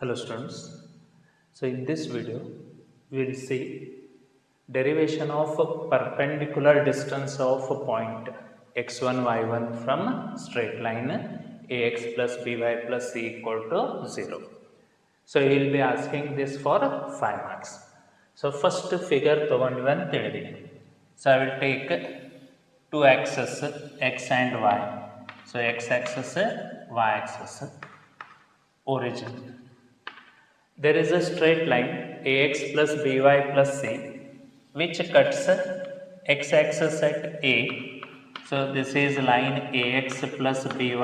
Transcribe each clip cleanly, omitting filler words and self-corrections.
Hello students. So in this video we will see derivation of a perpendicular distance of a point x1 y1 from straight line ax plus by plus c equal to 0. So he will be asking this for 5 marks. So first figure ತಗೊಂಡ್ವಿ ತಿಳಿದಿ. So I will take two axes x and y. So x axis y axis origin. There is a straight line ax plus by plus c which cuts x-axis at a. So this is line ax plus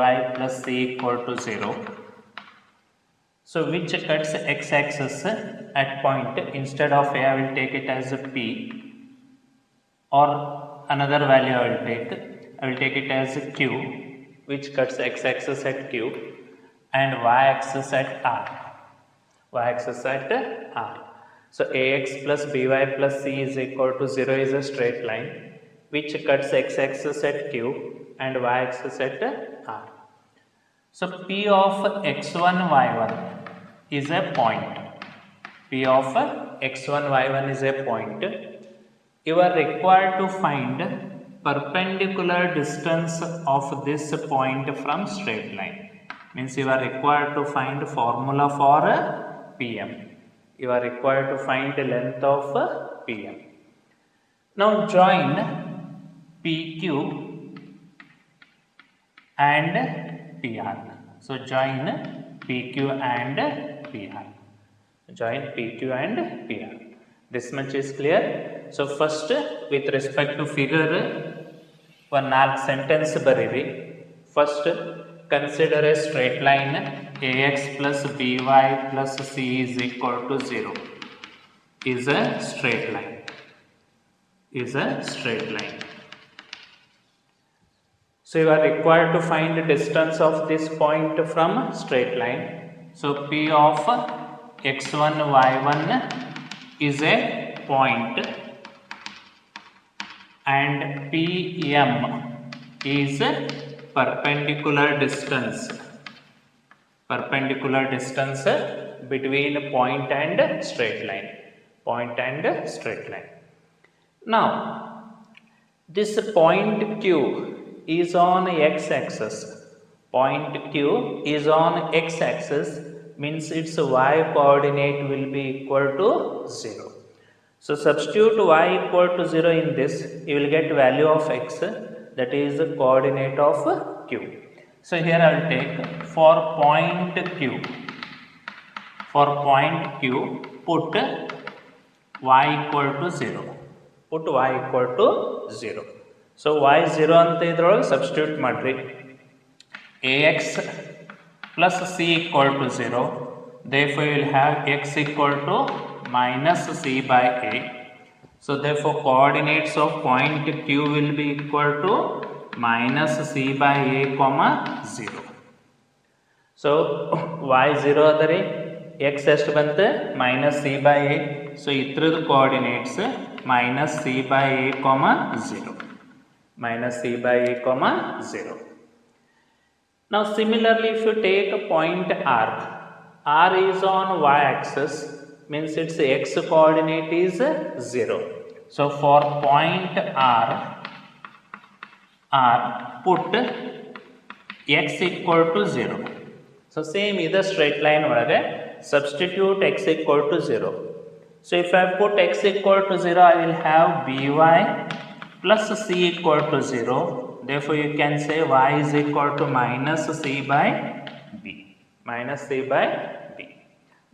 by plus c equal to 0. So which cuts x-axis at point, instead of a I will take it as a p, or another value I will take it as a q, which cuts x-axis at q and y-axis at r. Y-axis at r. So ax plus by plus c is equal to 0 is a straight line which cuts x-axis at q and y-axis at r. So p of x1 y1 is a point. P of x1 y1 is a point. You are required to find perpendicular distance of this point from straight line. Means you are required to find formula for PM. You are required to find the length of PM. Now join PQ and PR. So join PQ and PR. Join PQ and PR. This much is clear. So first with respect to figure one sentence bariri. First consider a straight line ax plus by plus c is equal to 0 is a straight line. So you are required to find the distance of this point from straight line. So p of x1 y1 is a point and pm is perpendicular distance between point and straight line. Now this point q is on x-axis. Means its y coordinate will be equal to 0. So substitute y equal to 0 in this, you will get value of x, that is the coordinate of q. So here I will take for point q, put y equal to 0. So y 0 anta idrolage substitute madri. Ax plus c equal to 0. Therefore you will have x equal to minus c by a. So therefore coordinates of point q will be equal to minus c by a comma 0. So y 0 adare x ಎಷ್ಟು ಬಂತೆ minus c by a. So ಇದ್ರದ್ದು coordinates minus c by a comma 0. Now similarly if you take a point r is on y axis, means its x coordinate is 0. So for point r put x equal to 0. So same either straight line ಒಳಗೆ substitute x equal to 0. So if I put x equal to 0, I will have by plus c equal to 0. Therefore you can say y is equal to minus c by b.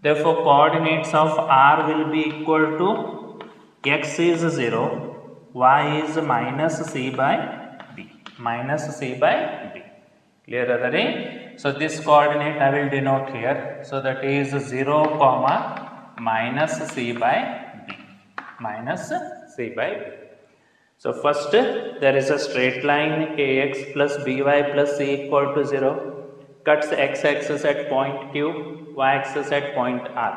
Therefore coordinates of r will be equal to x is 0, y is minus c by b. Clear adare? So this coordinate I will denote here. So that is 0 comma minus c by b. So first there is a straight line ax plus by plus c equal to 0, cuts x-axis at point q, y-axis at point r.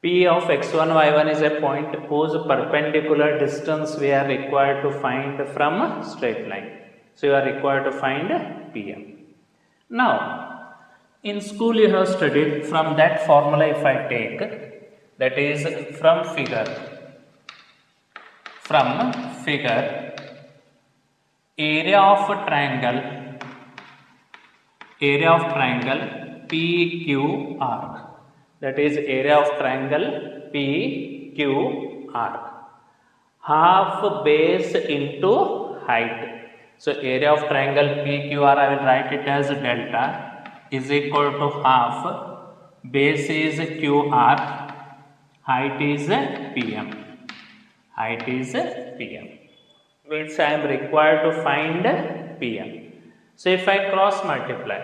P of x1 y1 is a point whose perpendicular distance we are required to find from straight line. So you are required to find PM. Now In school you have studied. From that formula if I take, that is from figure area of triangle PQR, that is area of triangle PQR, half base into height. So area of triangle PQR, I will write it as delta, is equal to half, base is QR, height is PM. Means I am required to find PM. So if I cross multiply,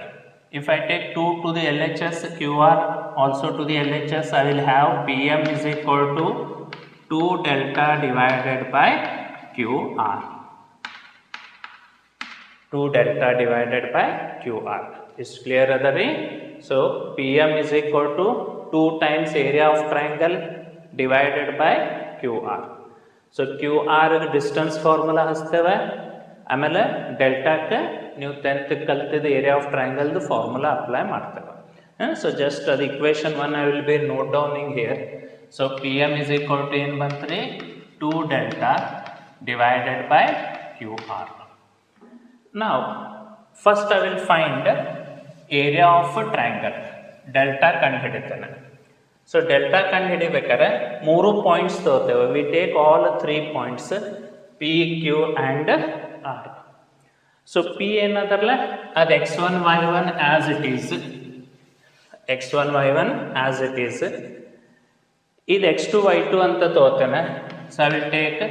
if I take 2 to the LHS, QR also to the LHS, I will have PM is equal to 2 delta divided by QR. 2 delta divided by QR. Is clear adare? So PM is equal to 2 times area of triangle divided by QR. So QR distance formula hasteva. ಆಮೇಲೆ ಡೆಲ್ಟಾಕ್ಕೆ ನೀವು 10th ಕಲ್ತಿದ್ದ area of ಟ್ರಯಾಂಗಲ್ದು formula apply ಮಾಡ್ತೇವೆ. So just ಅದು equation 1 I will be note downing here. So P M is equal to ಏನು ಬಂತ್ರಿ, 2 delta divided by Q R. ನಾವು first I will find area of triangle. Delta ಕಂಡು ಹಿಡಿತೇನೆ. So delta ಕಂಡು ಹಿಡಿಬೇಕಾದ್ರೆ 3 points ತಗೋತೇವೆ. We take all 3 points P Q and R. So P ಏನದರಲ್ಲ ಅದು x1 y1 as it is, x1 y1 as it is. ಇದು x2 y2 ಅಂತ ತಗೋತೇನೆ. So I will take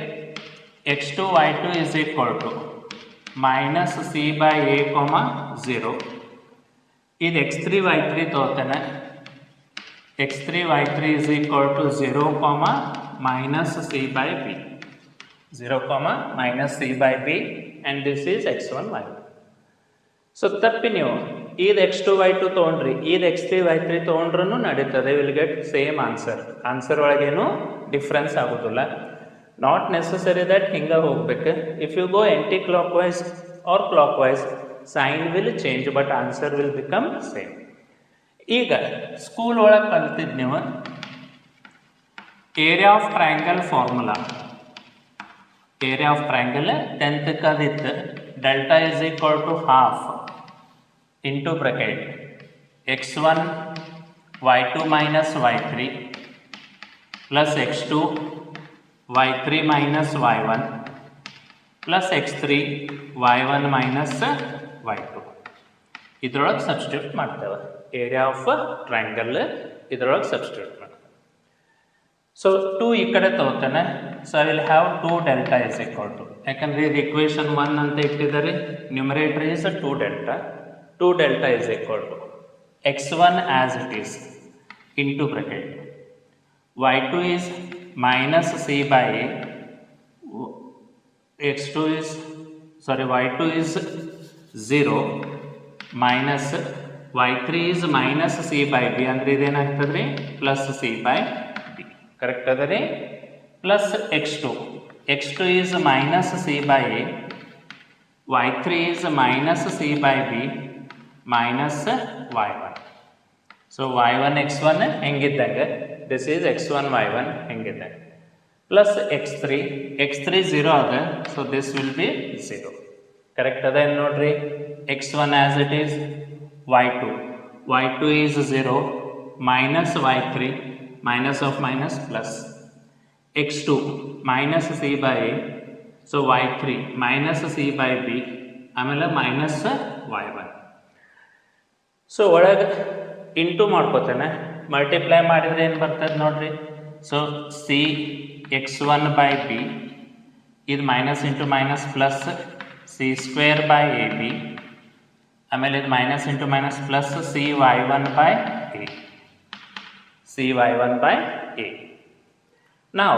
x2 y2 is equal to minus c by a, 0. ಇದು x3 y3 ತಗೋತೇನೆ. x3 y3 is equal to 0, minus c by b. 0, minus c by b, and this is x1 y1. So ತಪ್ಪಿ ನೀವು ಇದು x2 y2 ತೊಗೊಂಡ್ರಿ, ಇದು x3 y3 ತೊಗೊಂಡ್ರೂ ನಡೀತದೆ. Will get same answer. Answer ಒಳಗೇನು difference ಆಗೋದಿಲ್ಲ. Not necessary that ಹಿಂಗೆ ಹೋಗ್ಬೇಕು. If you go anticlockwise or clockwise, sign will change but answer will become same. ಈಗ ಸ್ಕೂಲ್ ಒಳಗೆ ಕಲ್ತಿದ್ದು ನೀವು area of triangle formula. Area of triangle 10th ಕದಿತ್ತು. Delta is equal to half into bracket x1 y2 minus y3 plus x2 y3 minus y1 plus x3 y1 minus y2. ಇದ್ರೊಳಗೆ substitute ಮಾಡ್ತೇವೆ. Area of triangle ಇದ್ರೊಳಗೆ substitute ಮಾಡ್ತೇವೆ. So 2 ಈ ಕಡೆ ತಗೋತಾನೆ. So I will have 2 delta is equal to, ಯಾಕಂದರೆ ಇದು equation 1 ಅಂತ ಇಟ್ಟಿದ್ದಾರೆ. Numerator is 2 delta. 2 delta is equal to x1 as it is into bracket y2 is minus C by a, y2 is 0 minus y3 is minus C by b, ಅಂದರೆ ಇದೇನಾಗ್ತದೆ ರೀ plus c by b. Correct ಅದ ರೀ? Plus x2 is minus C by A, y3 is minus C by B minus y1. So y1 x1 ಹೆಂಗಿದ್ದಂಗೆ, this is x1 y1 ಹೆಂಗಿದ್ದಂಗೆ, plus x3 0 ಅದ. So this will be 0. Correct ಅದ ಏನು ನೋಡ್ರಿ? x1 as it is, y2 is 0 minus y3 minus of minus plus, x2 minus c by a, so y3 minus c by b, ಆಮೇಲೆ minus y1. So ಒಳಗೆ into ಮಾಡ್ಕೋತೇನೆ. Multiply ಮಾಡಿದರೆ ಏನು ಬರ್ತದೆ ನೋಡ್ರಿ. So C x1 by B, ಇದು minus into minus plus C square by A B, ಆಮೇಲೆ ಇದು minus into minus plus C y1 by A, cy1 by a. Now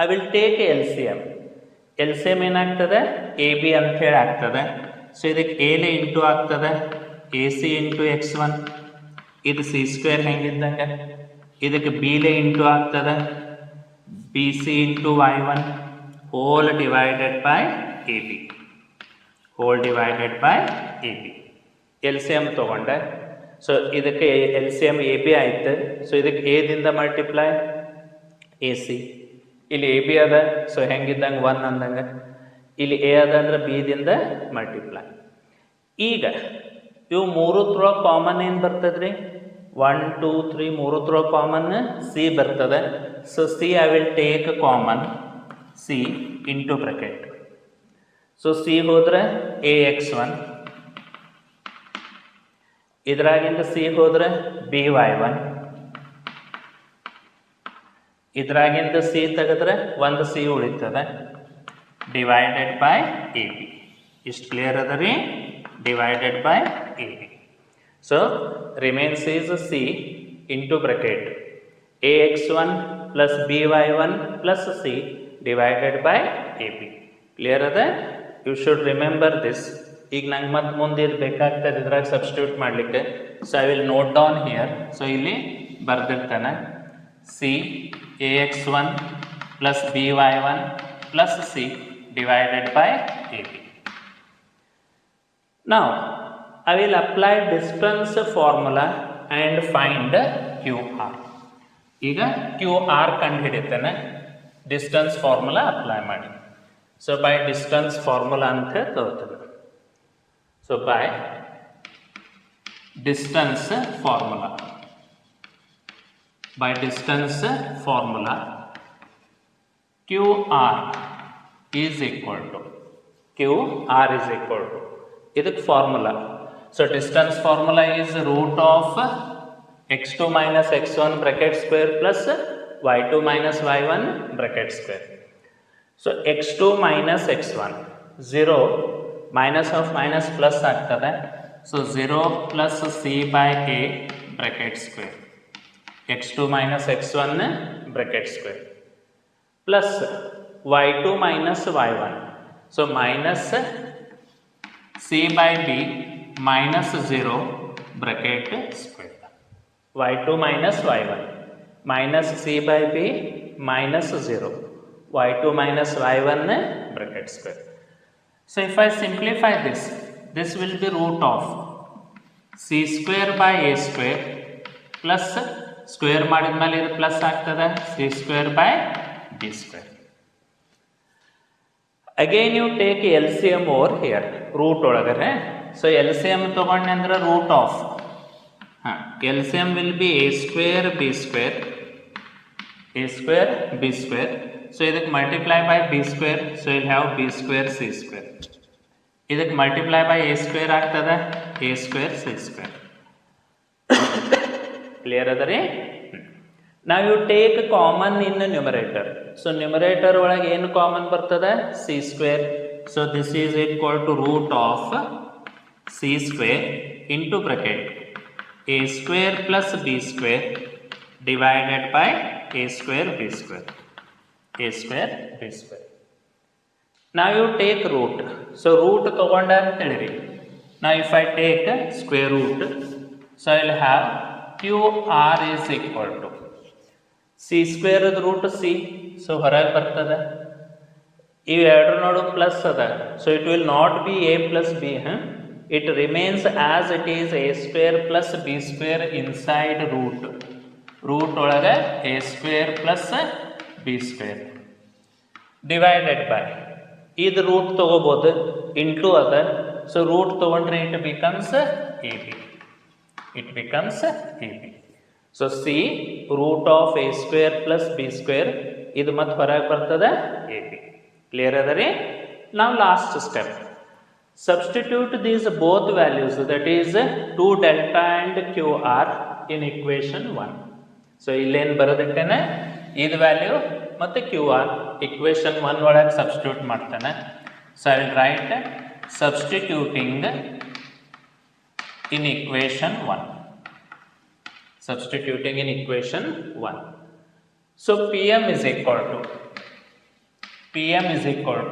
I will take a LCM. LCM ಏನಾಗ್ತದೆ? AB ಅಂಥೇಳಿ ಆಗ್ತದೆ. So ಇದಕ್ಕೆ ಎಲೆ into ಆಗ್ತದೆ AC into x1, ಇದು C square ಹೆಂಗಿದ್ದಂಗೆ, ಇದಕ್ಕೆ ಬಿಲೆ ಇಂಟು ಆಗ್ತದೆ BC into y1 whole divided by AB. LCM ತೊಗೊಂಡೆ. ಸೊ ಇದಕ್ಕೆ L C M A B ಆಯ್ತು. ಸೊ ಇದಕ್ಕೆ ಎ ದಿಂದ ಮಲ್ಟಿಪ್ಲೈ ಎ ಸಿ, ಇಲ್ಲಿ ಎ ಬಿ ಅದ, ಸೊ ಹೆಂಗಿದ್ದಂಗೆ 1 ಅಂದಂಗೆ, ಇಲ್ಲಿ ಎ ಅದ ಅಂದ್ರೆ ಬಿ ದಿಂದ ಮಲ್ಟಿಪ್ಲೈ. ಈಗ ಇವು ಮೂರತ್ರೊಳಗೆ ಕಾಮನ್ ಏನು ಬರ್ತದ್ರಿ? 1 2 3 ಮೂರತ್ರೊಳಗೆ ಕಾಮನ್ ಸಿ ಬರ್ತದೆ. So C I will take common C into bracket. So C ಹೋದ್ರೆ ಎ ಎಕ್ಸ್ 1, ಇದ್ರಾಗಿಂದ ಸಿ ಹೋದ್ರೆ ಬಿ ವೈ 1, ಇದ್ರಾಗಿಂದ ಸಿ ತೆಗೆದ್ರೆ ಒಂದು ಸಿ ಉಳಿತದೆ, ಡಿವೈಡೆಡ್ ಬೈ ಎ ಬಿ. ಇಷ್ಟು ಕ್ಲಿಯರ್ ಅದ ರೀ? Divided by A B. So remains is C into bracket A X 1 plus B Y 1 plus C divided by A B. Clear ಅದ? You should remember this. ಈಗ ನಂಗೆ ಮತ್ತೆ ಮುಂದೆ ಇದು ಬೇಕಾಗ್ತದೆ ಇದ್ರಾಗ ಸಬ್ಸ್ಟಿಟ್ಯೂಟ್ ಮಾಡಲಿಕ್ಕೆ. So I will note down here. So ಇಲ್ಲಿ ಬರ್ದಿರ್ತಾನೆ C A X 1 plus B Y 1 plus C divided by AB. Now I will apply distance formula and find QR. ಈಗ QR ಕಂಡು ಹಿಡಿತೇನೆ, ಡಿಸ್ಟೆನ್ಸ್ ಫಾರ್ಮುಲಾ ಅಪ್ಲೈ ಮಾಡಿ. So by distance formula ಅಂತ ತಗೋತೇನೆ. So by distance formula, QR is equal to ಇದಕ್ಕೆ formula. So distance formula is root of x2 minus x1 bracket square plus y2 minus y1 bracket square. So x2 minus x1 0 minus of minus plus ಆಗ್ತದೆ. So 0 plus c by a bracket square, x2 minus x1 bracket square plus y2 minus y1. So minus c by b minus 0 bracket square, y2 minus y1 minus c by b minus 0, y2 minus y1 bracket square. So if I simplify this, this will be root of c square by a square plus square ಮಾಡಿದ್ಮೇಲೆ ಇದು plus ಆಗ್ತದೆ c square by b square. Again you take LCM over here, root ಒಳಗರೆ. So LCM ತಗೊಂಡೆ ಅಂದ್ರೆ root of LCM will be a square b square, b square. So ಇದಕ್ಕೆ multiply by b square, so you'll have b square c square. ಇದಕ್ಕೆ multiply by a square ಆಗ್ತದೆ a square c square. Clear ಅದರಿ? Now you take common in the numerator. So numerator ಒಳಗೆ ಏನು common ಬರ್ತದೆ? c square. So this is equal to root of c square into bracket a square plus b square divided by a square b square, a square b square. Now you take root. So root ತಗೊಂಡ ಅಂತ ಹೇಳಿರಿ. Now if I take square root, so I will have QR is equal to c square root C. So ಹೊರಗೆ ಬರ್ತದೆ. ಇವೆರಡು ನೋಡು plus ಅದ. So it will not be A plus B, it remains as it is A square plus B square inside root. Root ಒಳಗೆ A square plus B square divided by ಇದು root ತಗೋಬೋದು, into ಅದ. So root ತಗೊಂಡ್ರೆ it becomes A B, so C root of A square plus B square, ಇದು ಮತ್ತೆ ಹೊರಗೆ ಬರ್ತದೆ A B. Clear ಅದ ರೀ? ನಾವು last step, substitute these both values, that is 2 delta and q r in equation 1. So ಇಲ್ಲೇನು ಬರೋದಕ್ಕೇನೆ ಇದು ವ್ಯಾಲ್ಯೂ ಮತ್ತು ಕ್ಯೂ ಆರ್ ಇಕ್ವೇಷನ್ 1 ಒಳಗೆ ಸಬ್ಸ್ಟಿಟ್ಯೂಟ್ ಮಾಡ್ತಾನೆ. So I will write substituting in equation 1. Substituting in equation 1. So Pm is equal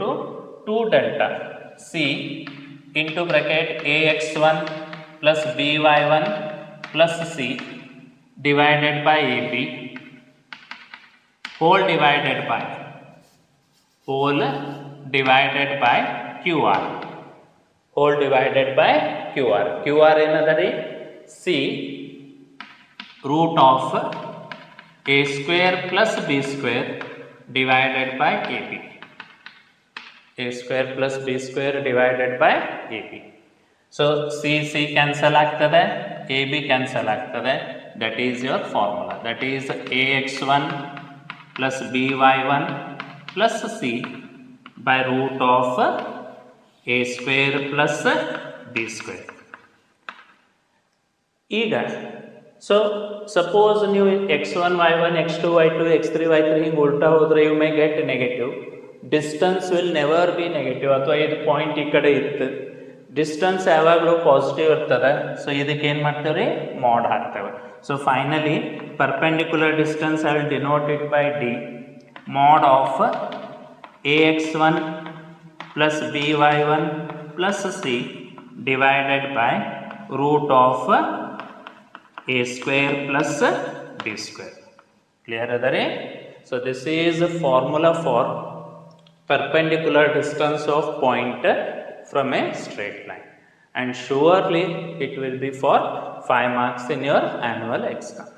to 2 delta C into bracket AX1 plus BY1 plus C divided by AB whole divided by QR. QR ಏನದ ರೀ? C root of a square plus b square divided by ab. A square plus b square divided by ab. So C cancel ಆಗ್ತದೆ, AB cancel ಆಗ್ತದೆ. That is your formula. That is ax1 plus by1 plus c by root of a square plus b square. ಈಗ so suppose ನೀವು x1 y1 x2 y2 x3 y3 ಹಿಂಗೆ ಉಲ್ಟಾ ಹೋದ್ರೆ you may get negative. Distance will never be negative. ಅಥವಾ ಇದು point ಈ ಕಡೆ ಇತ್ತು, ಡಿಸ್ಟನ್ಸ್ ಯಾವಾಗಲೂ ಪಾಸಿಟಿವ್ ಇರ್ತದೆ. ಸೊ ಇದಕ್ಕೆ ಏನು ಮಾಡ್ತೇವೆ ರೀ, ಮಾಡ್ ಹಾಕ್ತೇವೆ. So finally perpendicular distance I will denote it by D mod of ax1 plus by1 plus c divided by root of a square plus b square. Clear adare? So this is a formula for perpendicular distance of point from a straight line, and surely it will be for 5 marks in your annual exam.